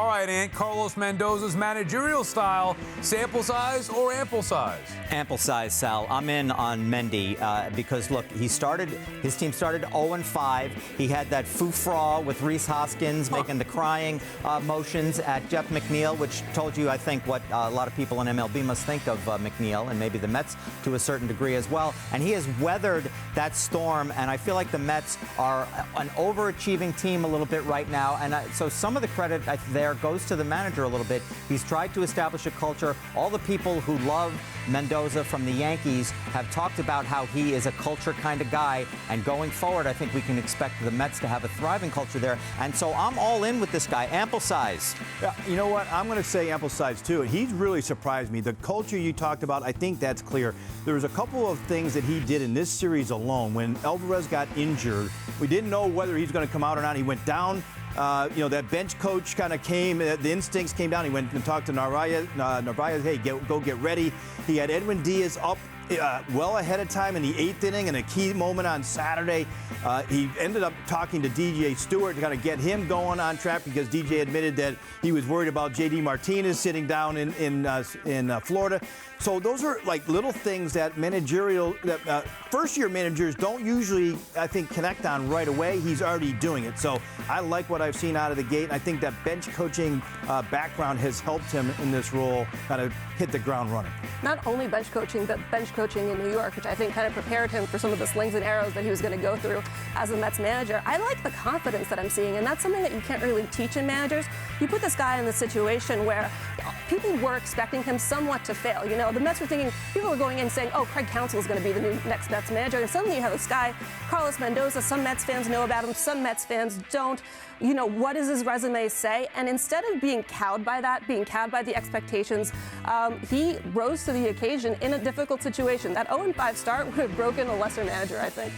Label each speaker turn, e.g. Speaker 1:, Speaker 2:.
Speaker 1: All right, Ant, Carlos Mendoza's managerial style, sample size or ample size?
Speaker 2: Ample size, Sal. I'm in on Mendy because, look, his team started 0-5. He had that foo-fra with Reese Hoskins making the crying motions at Jeff McNeil, which told you, I think, what a lot of people in MLB must think of McNeil and maybe the Mets to a certain degree as well. And he has weathered that storm, and I feel like the Mets are an overachieving team a little bit right now. And so some of the credit there goes to the manager a little bit. He's tried to establish a culture. All the people who love Mendoza from the Yankees have talked about how he is a culture kind of guy, and going forward, I think we can expect the Mets to have a thriving culture there. And so I'm all in with this guy. Ample size.
Speaker 3: Yeah, you know what? I'm going to say ample size too. He's really surprised me. The culture you talked about, I think that's clear. There was a couple of things that he did in this series alone. When Alvarez got injured, we didn't know whether he's going to come out or not. He went down. That bench coach kind of came, the instincts came down. He went and talked to Narvaez, hey, go get ready. He had Edwin Diaz up well ahead of time in the 8th inning in a key moment on Saturday. He ended up talking to DJ Stewart to kind of get him going on track because DJ admitted that he was worried about JD Martinez sitting down in Florida. So those are like little things that first-year managers don't usually, I think, connect on right away. He's already doing it. So I like what I've seen out of the gate. I think that bench coaching background has helped him in this role kind of hit the ground running.
Speaker 4: Not only bench coaching, but bench coaching in New York, which I think kind of prepared him for some of the slings and arrows that he was going to go through as a Mets manager. I like the confidence that I'm seeing, and that's something that you can't really teach in managers. You put this guy in the situation where people were expecting him somewhat to fail. You know, the Mets were thinking, people were going in saying, oh, Craig Counsell is going to be the new next Mets manager. And suddenly you have this guy, Carlos Mendoza. Some Mets fans know about him, some Mets fans don't. You know, what does his resume say? And instead of being cowed by that, being cowed by the expectations, he rose to the occasion in a difficult situation. That 0-5 start would have broken a lesser manager, I think.